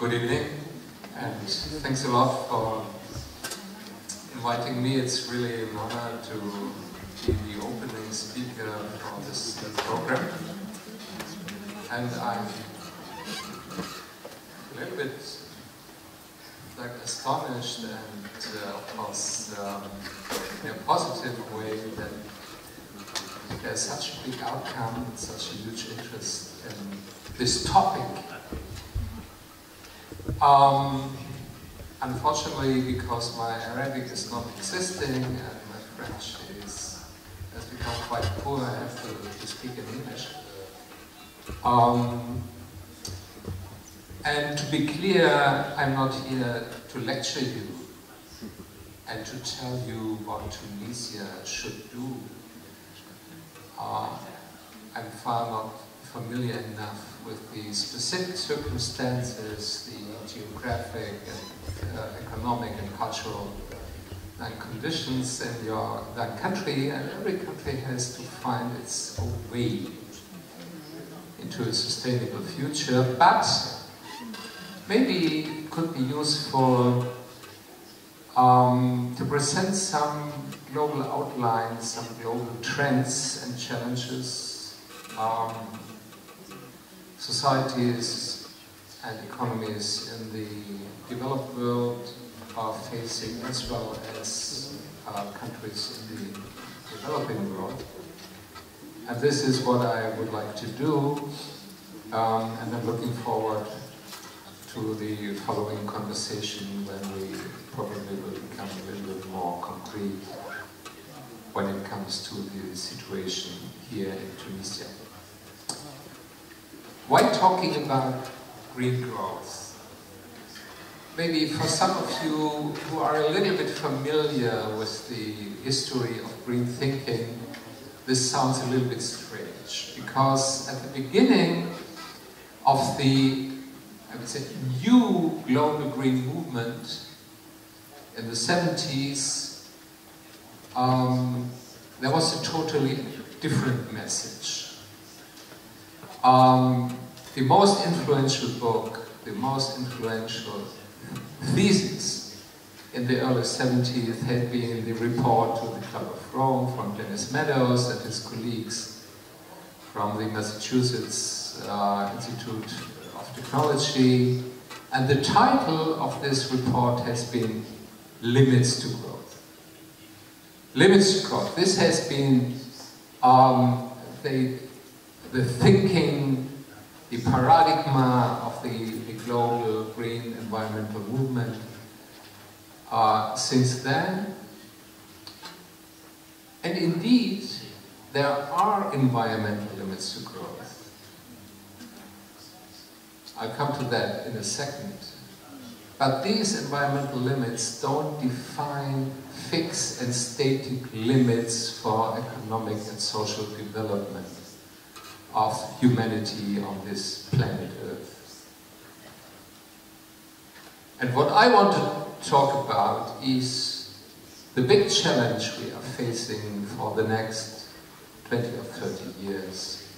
Good evening, and thanks a lot for inviting me. It's really an honor to be the opening speaker for this program. And I'm a little bit astonished and of course in a positive way that there's such a big outcome and such a huge interest in this topic. Unfortunately, because my Arabic is not existing and my French has become quite poor, I have to speak in English. And to be clear, I'm not here to lecture you and to tell you what Tunisia should do. I'm far not familiar enough with the specific circumstances, the geographic and economic and cultural conditions in your country, and every country has to find its own way into a sustainable future, but maybe it could be useful to present some global outlines, some global trends and challenges societies and economies in the developed world are facing, as well as countries in the developing world. And this is what I would like to do, and I'm looking forward to the following conversation when we probably will become a little bit more concrete when it comes to the situation here in Tunisia. Why talking about green growth? Maybe for some of you who are a little bit familiar with the history of green thinking, this sounds a little bit strange, because at the beginning of the, I would say, new global green movement in the 70s, there was a totally different message. The most influential book, the most influential thesis in the early 70s had been the report to the Club of Rome from Dennis Meadows and his colleagues from the Massachusetts Institute of Technology. And the title of this report has been Limits to Growth. Limits to Growth. This has been the thinking, the paradigm of the global green environmental movement since then. And indeed, there are environmental limits to growth. I'll come to that in a second. But these environmental limits don't define fixed and static limits for economic and social development of humanity on this planet Earth. And what I want to talk about is the big challenge we are facing for the next 20 or 30 years.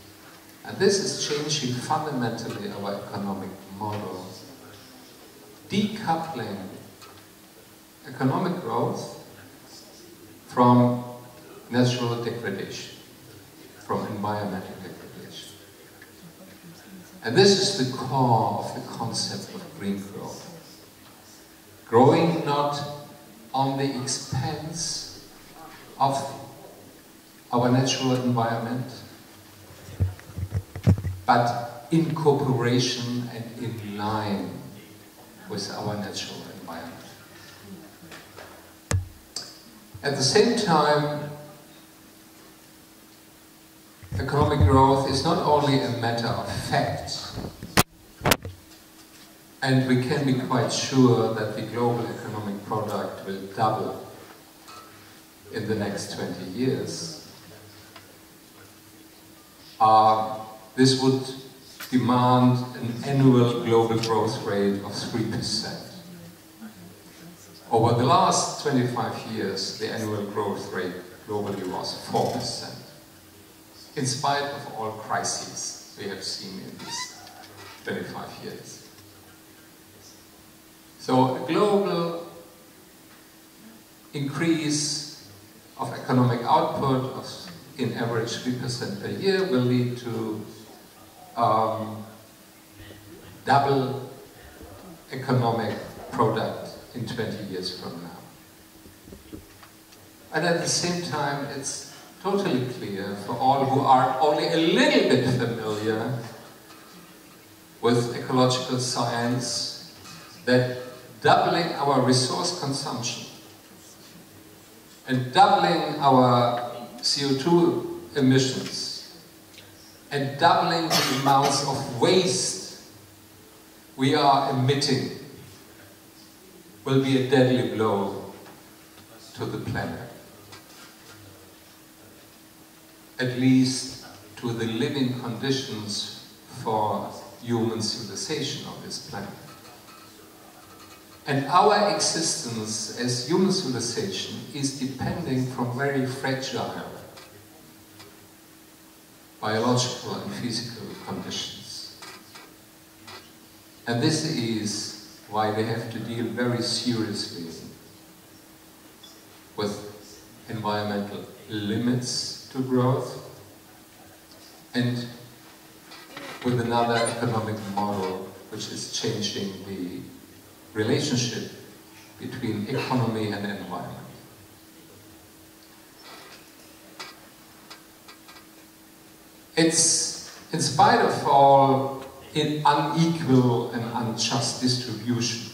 And this is changing fundamentally our economic model, decoupling economic growth from natural degradation, from environmental degradation. And this is the core of the concept of green growth. Growing not on the expense of our natural environment, but in cooperation and in line with our natural environment. At the same time, economic growth is not only a matter of fact, and we can be quite sure that the global economic product will double in the next 20 years. This would demand an annual global growth rate of 3%. Over the last 25 years, the annual growth rate globally was 4%. In spite of all crises we have seen in these 25 years. So a global increase of economic output of, in average, 3% per year will lead to double economic product in 20 years from now. And at the same time, it's totally clear for all who are only a little bit familiar with ecological science that doubling our resource consumption and doubling our CO2 emissions and doubling the amounts of waste we are emitting will be a deadly blow to the planet. At least to the living conditions for human civilization on this planet. And our existence as human civilization is depending from very fragile biological and physical conditions. And this is why we have to deal very seriously with environmental limits to growth and with another economic model which is changing the relationship between economy and environment. It's, in spite of all unequal and unjust distribution,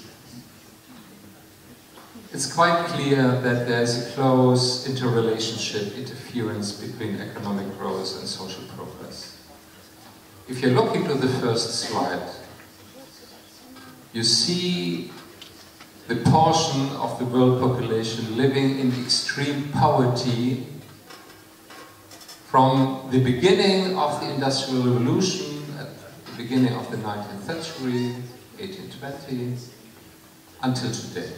it's quite clear that there's a close interrelationship, interference between economic growth and social progress. If you look into the first slide, you see the portion of the world population living in extreme poverty from the beginning of the Industrial Revolution, at the beginning of the 19th century, 1820, until today.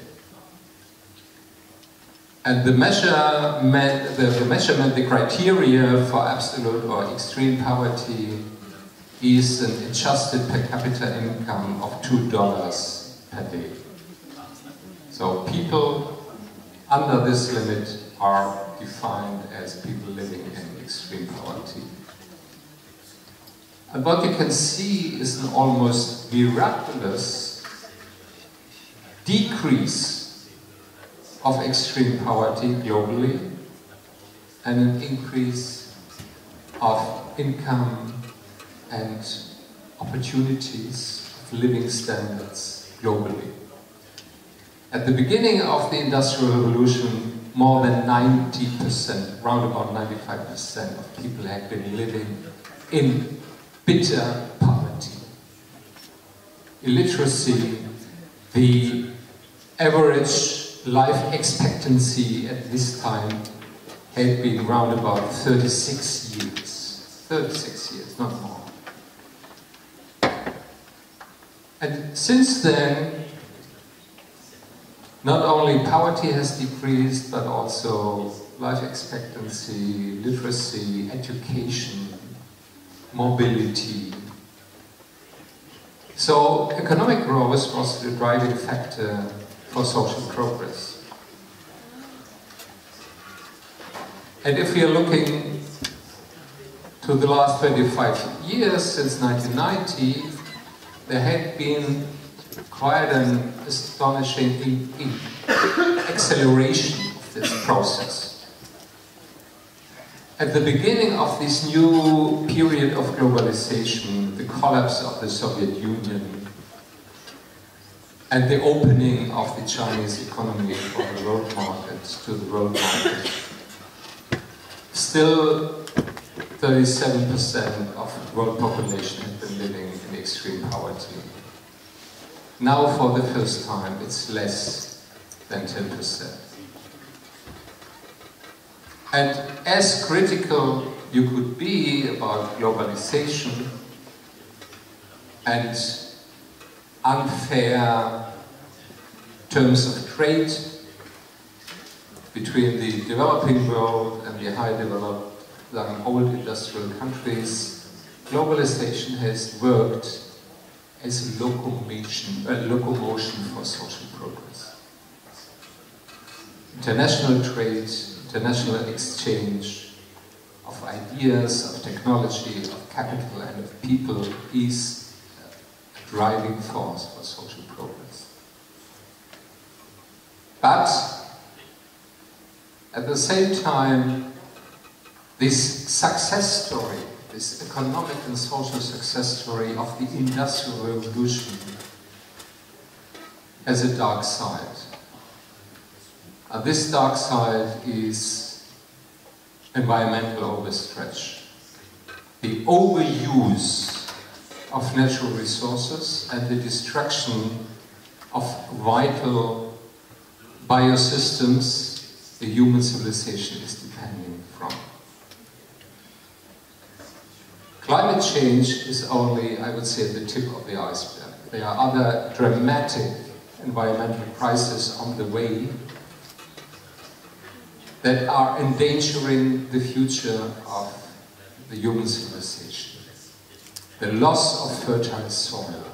And the measurement, the criteria for absolute or extreme poverty is an adjusted per capita income of $2 per day. So people under this limit are defined as people living in extreme poverty. And what you can see is an almost miraculous decrease of extreme poverty globally and an increase of income and opportunities of living standards globally. At the beginning of the Industrial Revolution, more than 90%, round about 95% of people had been living in bitter poverty. Illiteracy, the average life expectancy at this time had been round about 36 years. 36 years, not more. And since then, not only poverty has decreased, but also life expectancy, literacy, education, mobility. So economic growth was the driving factor for social progress. And if we are looking to the last 25 years, since 1990, there had been quite an astonishing acceleration of this process. At the beginning of this new period of globalization, the collapse of the Soviet Union and the opening of the Chinese economy for the world market to the world market, still 37% of the world population had been living in extreme poverty. Now, for the first time, it's less than 10%. And as critical you could be about globalization and unfair terms of trade between the developing world and the high developed, old industrial countries, globalization has worked as a locomotion for social progress. International trade, international exchange of ideas, of technology, of capital and of people is a driving force for social progress. But at the same time, this success story, this economic and social success story of the Industrial Revolution has a dark side. And this dark side is environmental overstretch. The overuse of natural resources and the destruction of vital biosystems the human civilization is depending from. Climate change is only, I would say, the tip of the iceberg. There are other dramatic environmental crises on the way that are endangering the future of the human civilization. The loss of fertile soil,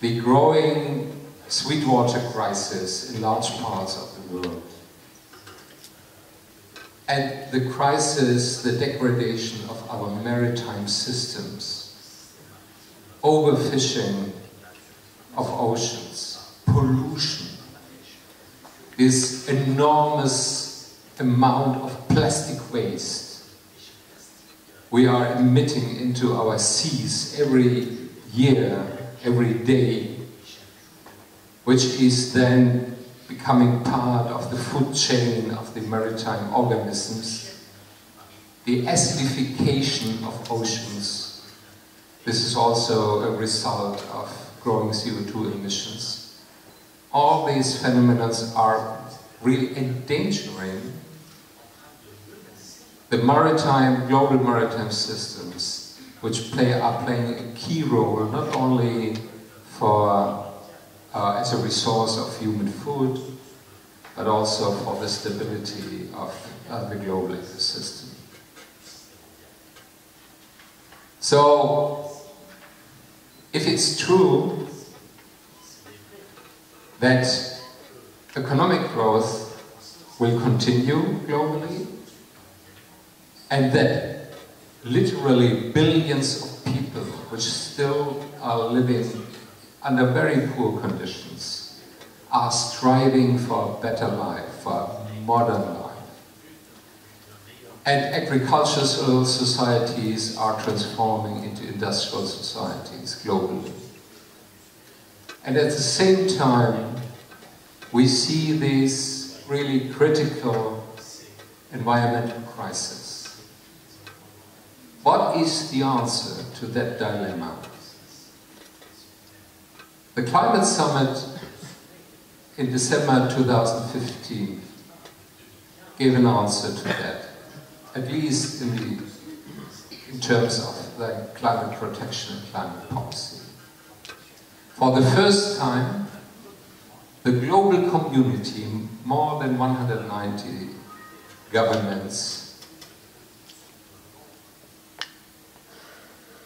the growing sweetwater crisis in large parts of the world, and the crisis, the degradation of our maritime systems, overfishing of oceans, pollution, this enormous amount of plastic waste we are emitting into our seas every year, every day, which is then becoming part of the food chain of the maritime organisms, the acidification of oceans. This is also a result of growing CO2 emissions. All these phenomena are really endangering the maritime, global maritime systems, which are playing a key role not only for as a resource of human food, but also for the stability of the global ecosystem. So, if it's true that economic growth will continue globally, and that literally billions of people, which still are living under very poor conditions, are striving for a better life, for a modern life. And agricultural societies are transforming into industrial societies globally. And at the same time, we see this really critical environmental crisis. What is the answer to that dilemma? The Climate Summit in December 2015 gave an answer to that, at least in terms of the climate protection and climate policy. For the first time, the global community, more than 190 governments,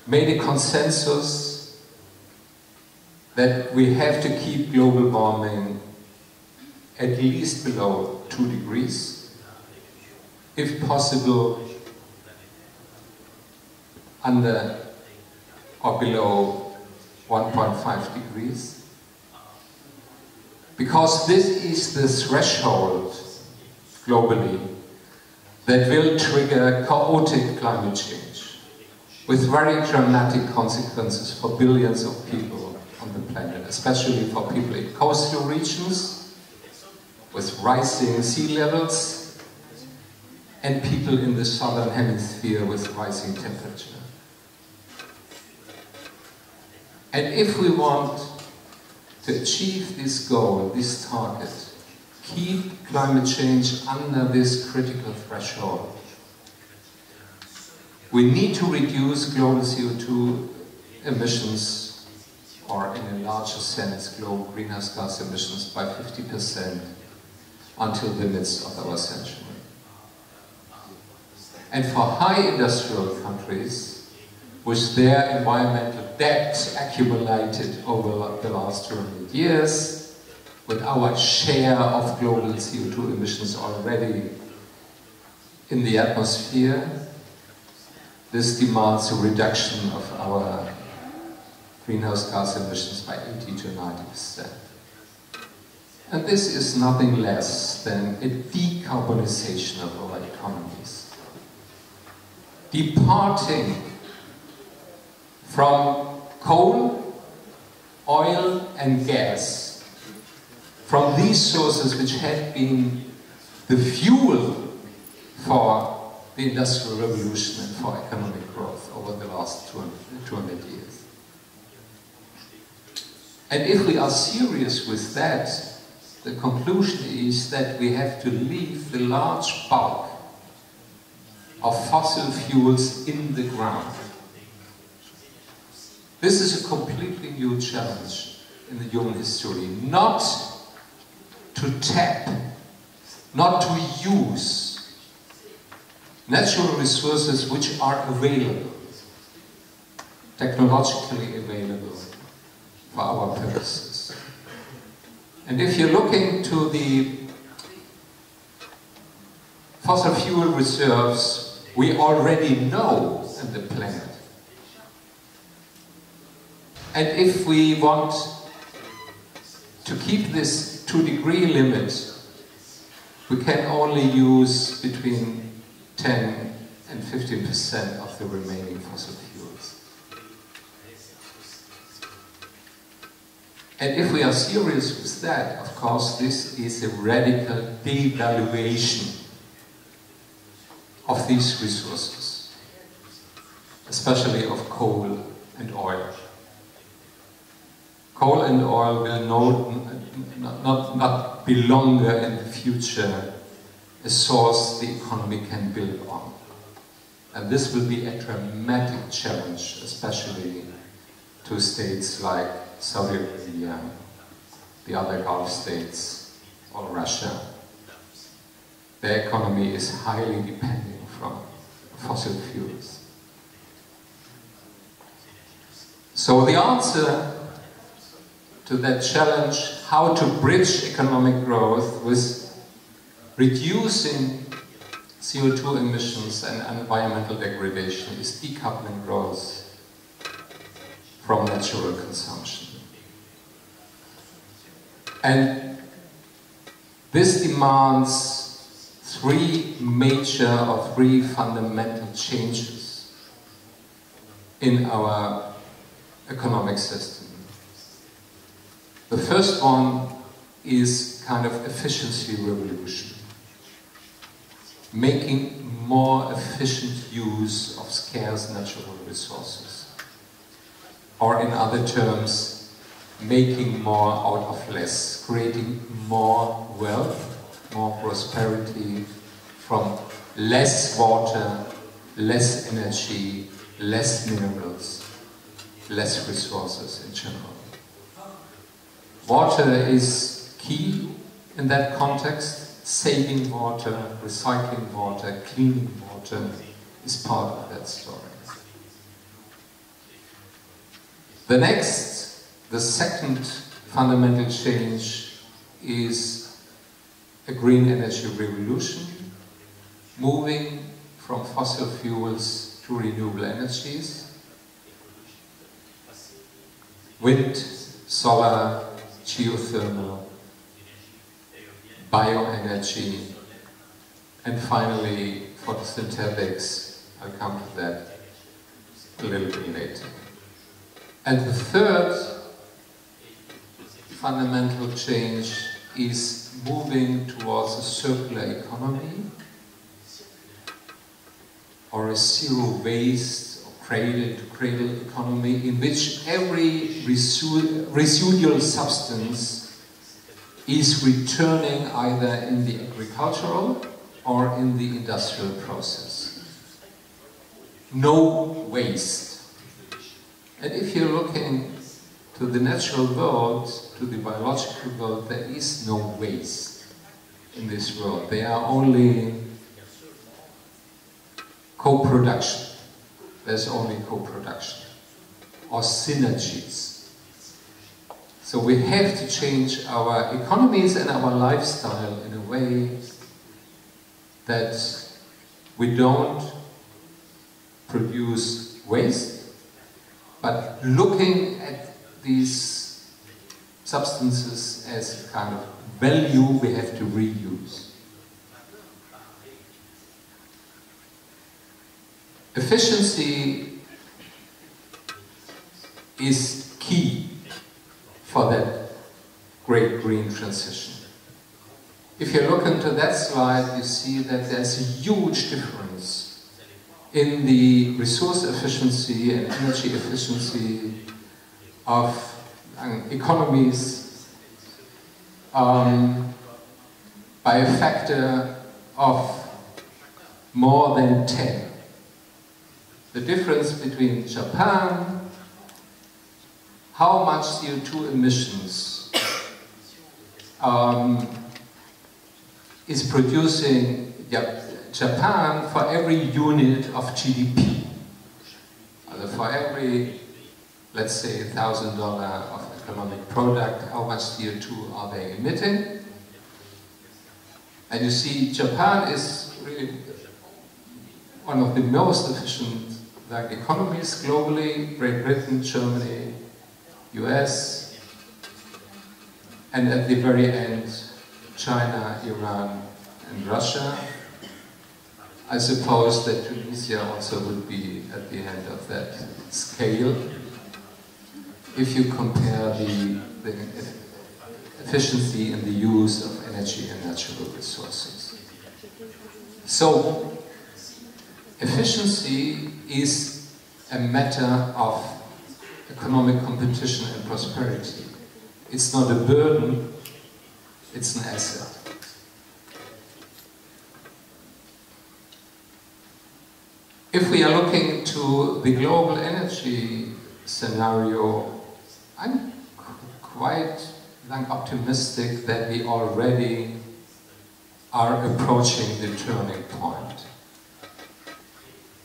made a consensus that we have to keep global warming at least below 2 degrees, if possible under or below 1.5 degrees, because this is the threshold globally that will trigger chaotic climate change with very dramatic consequences for billions of people on the planet, especially for people in coastal regions with rising sea levels and people in the southern hemisphere with rising temperature. And if we want to achieve this goal, this target, keep climate change under this critical threshold, we need to reduce global CO2 emissions, or in a larger sense, global greenhouse gas emissions by 50% until the midst of our century. And for high industrial countries, with their environmental debt accumulated over the last 200 years, with our share of global CO2 emissions already in the atmosphere, this demands a reduction of our greenhouse gas emissions by 80 to 90%. And this is nothing less than a decarbonization of our economies. Departing from coal, oil and gas, from these sources which had been the fuel for the Industrial Revolution and for economic growth over the last 200 years. And if we are serious with that, the conclusion is that we have to leave the large bulk of fossil fuels in the ground. This is a completely new challenge in the human history. Not to tap, not to use natural resources which are available, technologically available for our purposes. And if you're looking to the fossil fuel reserves we already know in the planet, and if we want to keep this 2-degree limit, we can only use between 10 and 15% of the remaining fossil fuels. And if we are serious with that, of course, this is a radical devaluation of these resources, especially of coal and oil. Coal and oil will not be longer in the future a source the economy can build on. And this will be a dramatic challenge, especially to states like Saudi Arabia, the other Gulf states, or Russia. Their economy is highly dependent from fossil fuels. So the answer to that challenge, how to bridge economic growth with reducing CO2 emissions and environmental degradation, is decoupling growth from natural consumption. And this demands three fundamental changes in our economic system. The first one is kind of efficiency revolution, making more efficient use of scarce natural resources. Or in other terms, making more out of less, creating more wealth, more prosperity from less water, less energy, less minerals, less resources in general. Water is key in that context. Saving water, recycling water, cleaning water is part of that story. The second fundamental change is a green energy revolution, moving from fossil fuels to renewable energies. Wind, solar, geothermal, bioenergy, and finally photosynthetics. I'll come to that a little bit later. And the third fundamental change is moving towards a circular economy, or a zero waste or cradle-to-cradle economy, in which every residual substance is returning either in the agricultural or in the industrial process. No waste. And if you're looking to the natural world, to the biological world, there is no waste in this world. There are only co-production. there's only co-production or synergies. So we have to change our economies and our lifestyle in a way that we don't produce waste, but looking at these substances as a kind of value we have to reuse. Efficiency is key for that great green transition. If you look into that slide, you see that there's a huge difference in the resource efficiency and energy efficiency of economies by a factor of more than 10. The difference between Japan, how much CO2 emissions is producing Japan for every unit of GDP. For every, let's say, $1,000 of economic product, how much CO2 are they emitting? And you see, Japan is really one of the most efficient economies globally. Great Britain, Germany, US, and at the very end, China, Iran, and Russia. I suppose that Tunisia also would be at the end of that scale if you compare the efficiency in the use of energy and natural resources. So, efficiency is a matter of economic competition and prosperity. It's not a burden, it's an asset. If we are looking to the global energy scenario, I'm quite optimistic that we already are approaching the turning point.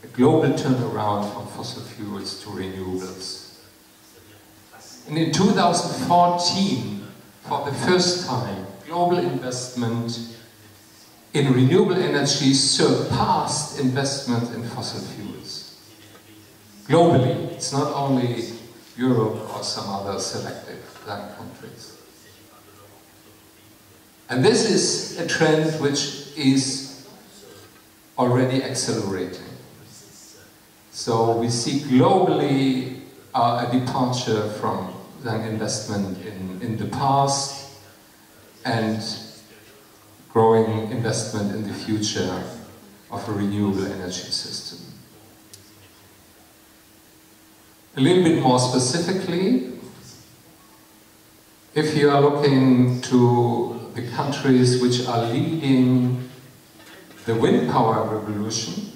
A global turnaround from fossil fuels to renewables. And in 2014, for the first time, global investment in renewable energy surpassed investment in fossil fuels. Globally, it's not only Europe or some other selected countries. And this is a trend which is already accelerating. So we see globally a departure from investment in the past and growing investment in the future of a renewable energy system. A little bit more specifically, if you are looking to the countries which are leading the wind power revolution,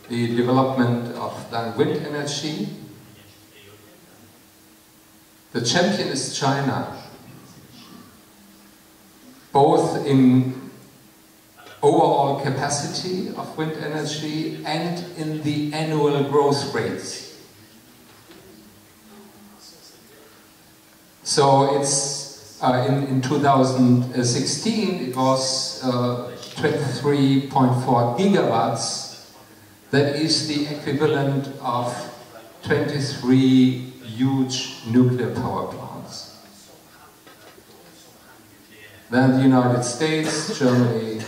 the development of wind energy, the champion is China, both in overall capacity of wind energy and in the annual growth rates. So it's in 2016 it was 23.4 gigawatts. That is the equivalent of 23 huge nuclear power plants. Then the United States, Germany,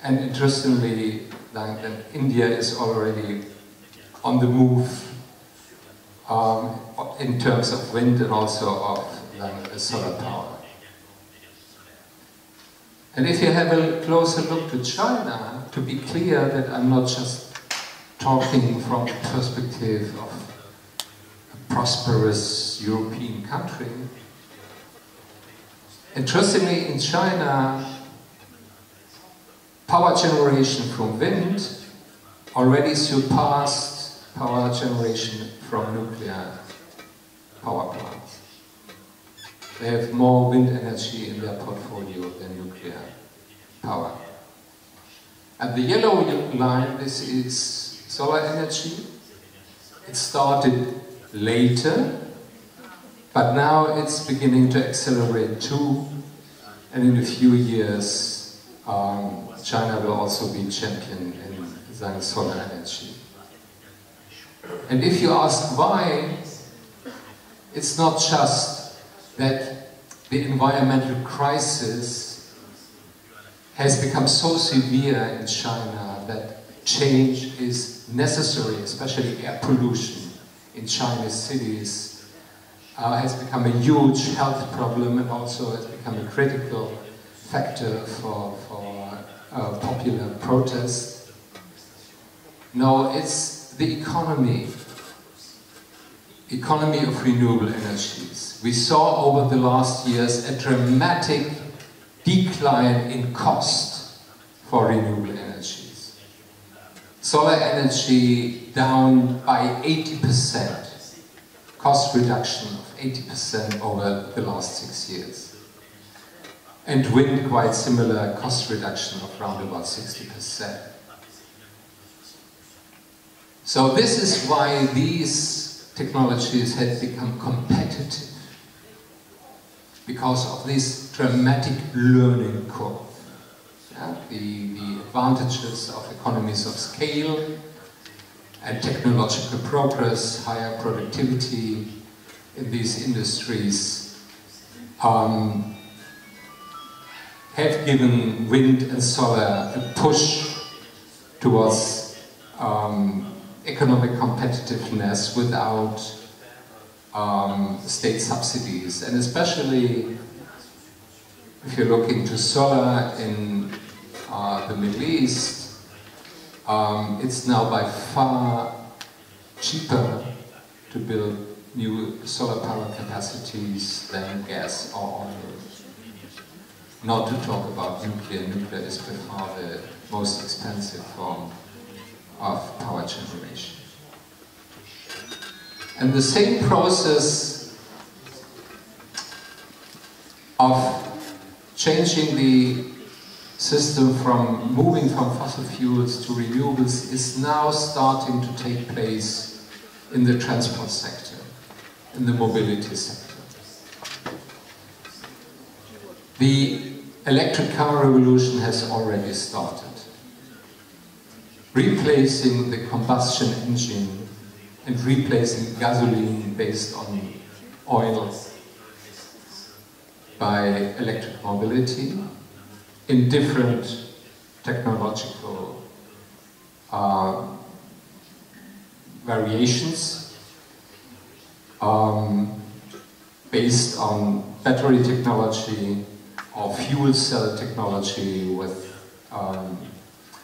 and interestingly, then India is already on the move in terms of wind and also of solar power. And if you have a closer look to China, to be clear that I'm not just talking from the perspective of a prosperous European country. Interestingly, in China, power generation from wind already surpassed power generation from nuclear power plants. They have more wind energy in their portfolio than nuclear power. And the yellow line, this is solar energy. It started later, but now it's beginning to accelerate too, and in a few years China will also be champion in solar energy. And if you ask why, it's not just that the environmental crisis has become so severe in China that change is necessary, especially air pollution in Chinese cities has become a huge health problem and also has become a critical factor for popular protest. No, it's the economy of renewable energies. We saw over the last years a dramatic decline in cost for renewable energies. Solar energy down by 80%, cost reduction of 80% over the last 6 years. And wind, quite similar, cost reduction of around about 60%. So this is why these technologies had become competitive, because of this dramatic learning curve. Yeah? The advantages of economies of scale and technological progress, higher productivity in these industries have given wind and solar a push towards economic competitiveness without state subsidies. And especially if you look into solar in the Middle East, it's now by far cheaper to build new solar power capacities than gas or oil. Not to talk about nuclear. Nuclear is by far the most expensive form of power generation. And the same process of changing the system from moving from fossil fuels to renewables is now starting to take place in the transport sector, in the mobility sector. The electric car revolution has already started, replacing the combustion engine and replacing gasoline based on oil by electric mobility in different technological variations based on battery technology or fuel cell technology with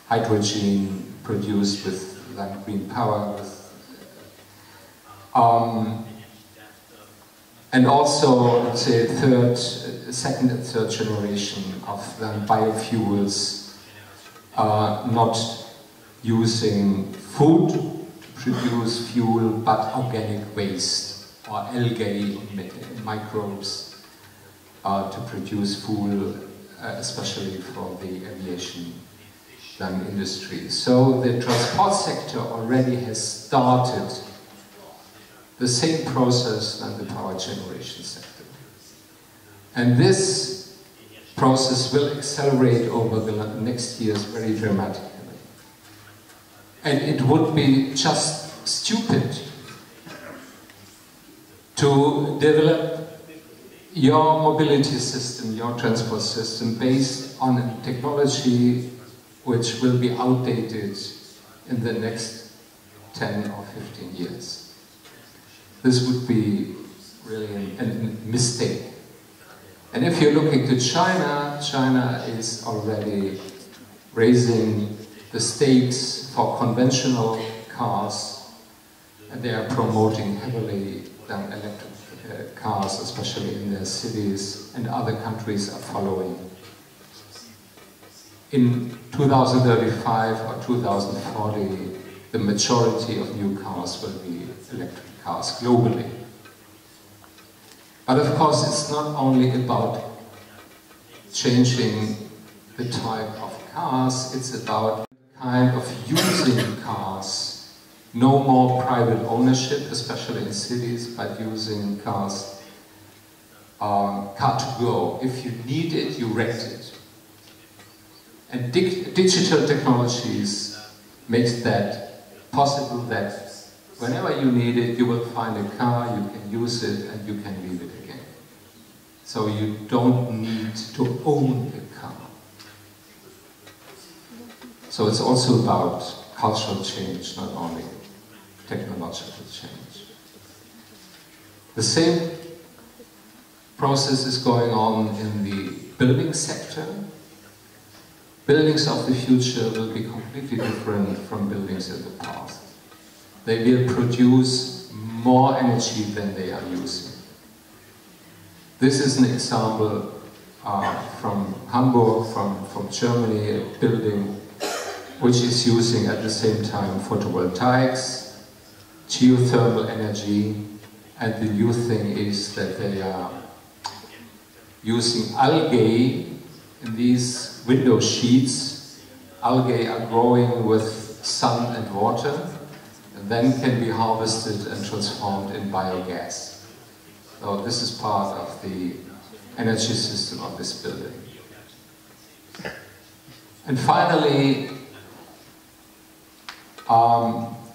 hydrogen produced with green power, and also, let's say, second and third generation of biofuels, not using food to produce fuel, but organic waste or algae, microbes to produce fuel, especially for the aviation industry. So the transport sector already has started the same process than the power generation sector. And this process will accelerate over the next years very dramatically. And it would be just stupid to develop your mobility system, your transport system, based on a technology which will be outdated in the next 10 or 15 years. This would be really a mistake. And if you're looking to China, China is already raising the stakes for conventional cars, and they are promoting heavily electric cars, especially in their cities, and other countries are following. In 2035 or 2040, the majority of new cars will be electric cars globally. But of course, it's not only about changing the type of cars, it's about kind of using cars No more private ownership, especially in cities, but using cars, car to go. If you need it, you rent it. And digital technologies makes that possible, that whenever you need it, you will find a car, you can use it, and you can leave it again. So you don't need to own a car. So it's also about cultural change, not only technological change. The same process is going on in the building sector. Buildings of the future will be completely different from buildings in the past. They will produce more energy than they are using. This is an example from Hamburg, from Germany, a building which is using at the same time photovoltaics, geothermal energy, and the new thing is that they are using algae in these window sheets. Algae are growing with sun and water, and then can be harvested and transformed in biogas. So this is part of the energy system of this building. And finally,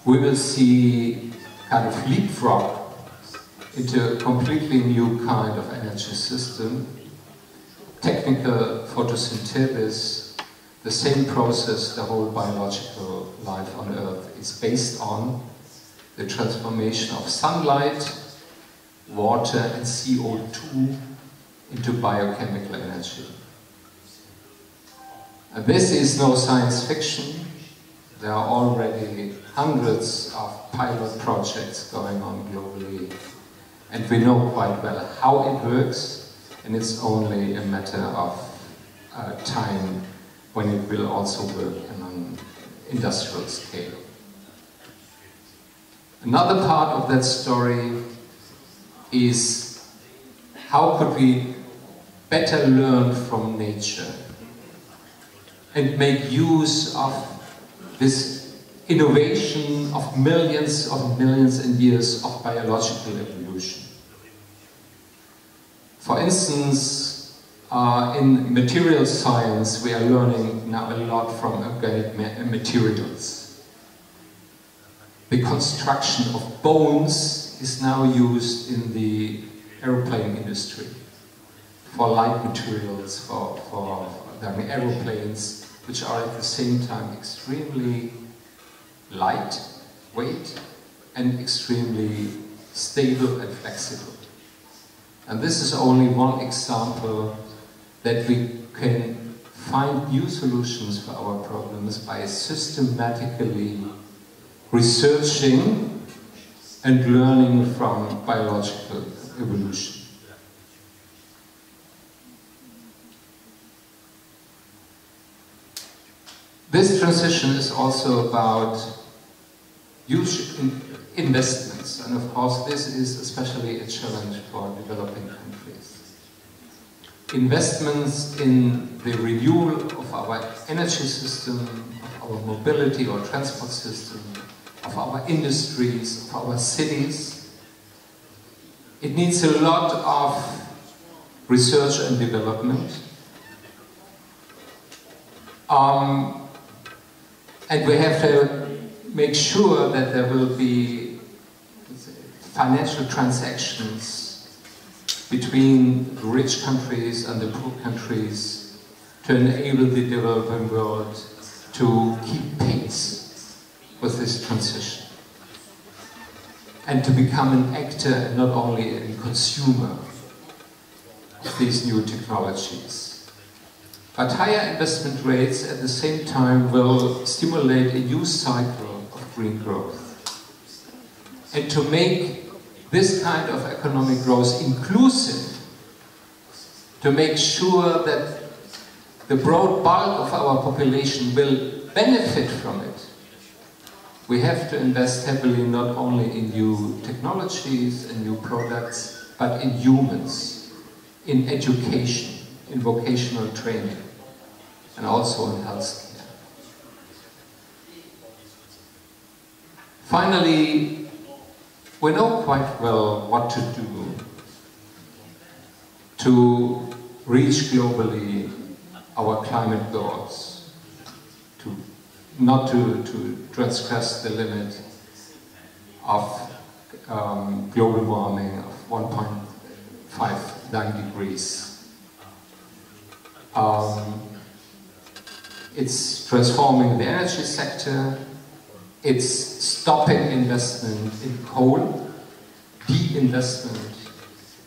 we will see kind of leapfrog into a completely new kind of energy system. Technical photosynthesis, the same process the whole biological life on Earth is based on, the transformation of sunlight, water and CO2 into biochemical energy. And this is no science fiction. There are already hundreds of pilot projects going on globally, and we know quite well how it works, and it's only a matter of time when it will also work on an industrial scale. Another part of that story is how could we better learn from nature and make use of this innovation of millions and years of biological evolution. For instance, in material science, we are learning now a lot from organic materials. The construction of bones is now used in the aeroplane industry for light materials, for aeroplanes, which are at the same time extremely lightweight and extremely stable and flexible. And this is only one example that we can find new solutions for our problems by systematically researching and learning from biological evolution. This transition is also about huge investments, and of course this is especially a challenge for developing countries. Investments in the renewal of our energy system, of our mobility or transport system, of our industries, of our cities. It needs a lot of research and development. And we have to make sure that there will be financial transactions between the rich countries and the poor countries to enable the developing world to keep pace with this transition and to become an actor and not only a consumer of these new technologies. But higher investment rates at the same time will stimulate a new cycle of green growth. And to make this kind of economic growth inclusive, to make sure that the broad bulk of our population will benefit from it, we have to invest heavily not only in new technologies and new products, but in humans, in education, in vocational training, and also in healthcare. Finally, we know quite well what to do to reach globally our climate goals, not to transgress the limit of global warming of 1.59 degrees. It's transforming the energy sector, it's stopping investment in coal, de-investment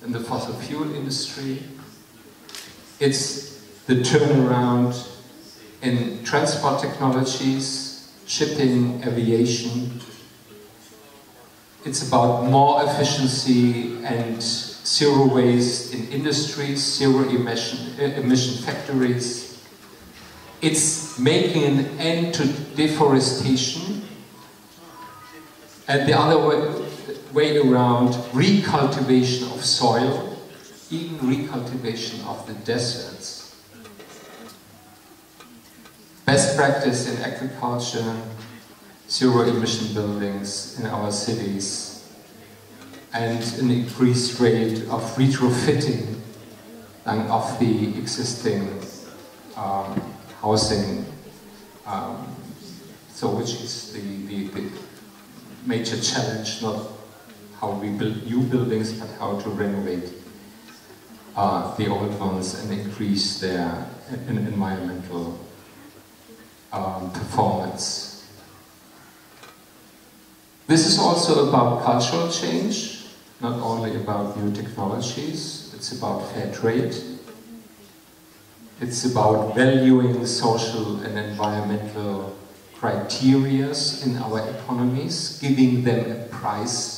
in the fossil fuel industry, it's the turnaround in transport technologies, shipping, aviation. It's about more efficiency and zero waste in industries, zero emission factories. It's making an end to deforestation, and the other way around, recultivation of soil, even recultivation of the deserts. Best practice in agriculture, zero emission buildings in our cities, and an increased rate of retrofitting of the existing housing, so which is the major challenge, not how we build new buildings, but how to renovate the old ones and increase their environmental performance. This is also about cultural change, not only about new technologies. It's about fair trade. It's about valuing social and environmental criteria in our economies, giving them a price.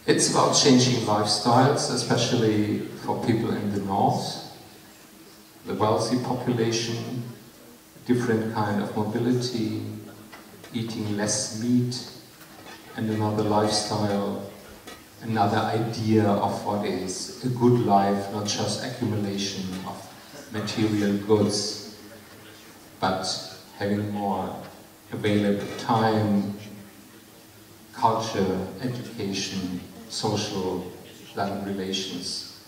It's about changing lifestyles, especially for people in the north, the wealthy population, different kind of mobility, eating less meat, and another lifestyle, another idea of what is a good life, not just accumulation of material goods, but having more available time, culture, education, social relations.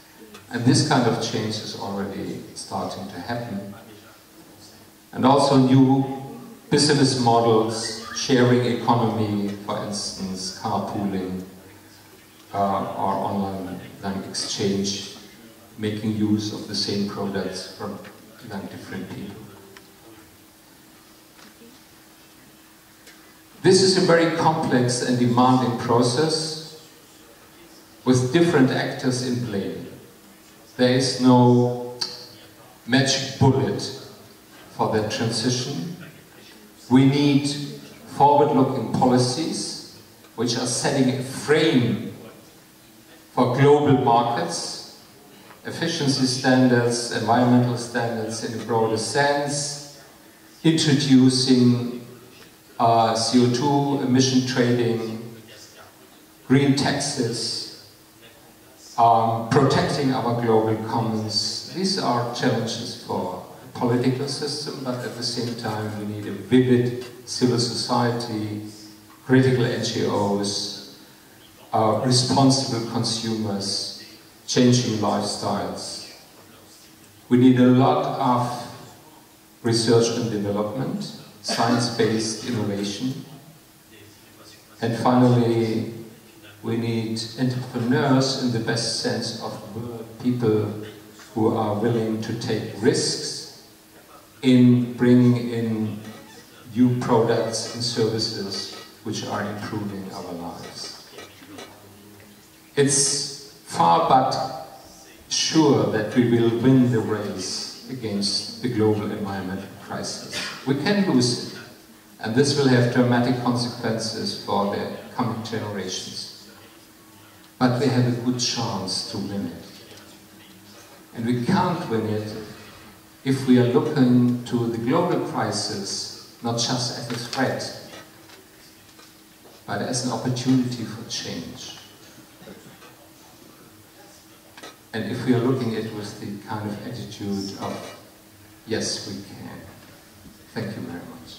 And this kind of change is already starting to happen. And also new business models, sharing economy, for instance, carpooling, or online exchange, making use of the same products from different people. This is a very complex and demanding process with different actors in play. There is no magic bullet for that transition. We need forward-looking policies which are setting a frame for global markets, efficiency standards, environmental standards in a broader sense, introducing CO2 emission trading, green taxes, protecting our global commons. These are challenges for the political system, but at the same time we need a vivid civil society, critical NGOs, responsible consumers, changing lifestyles. We need a lot of research and development, science-based innovation, and finally we need entrepreneurs in the best sense of the word, people who are willing to take risks in bringing in new products and services which are improving our lives. It's far but sure that we will win the race against the global environmental crisis. We can lose it, and this will have dramatic consequences for the coming generations. But we have a good chance to win it. And we can't win it if we are looking to the global crisis not just as a threat, but as an opportunity for change. And if we are looking at it with the kind of attitude of, yes, we can. Thank you very much.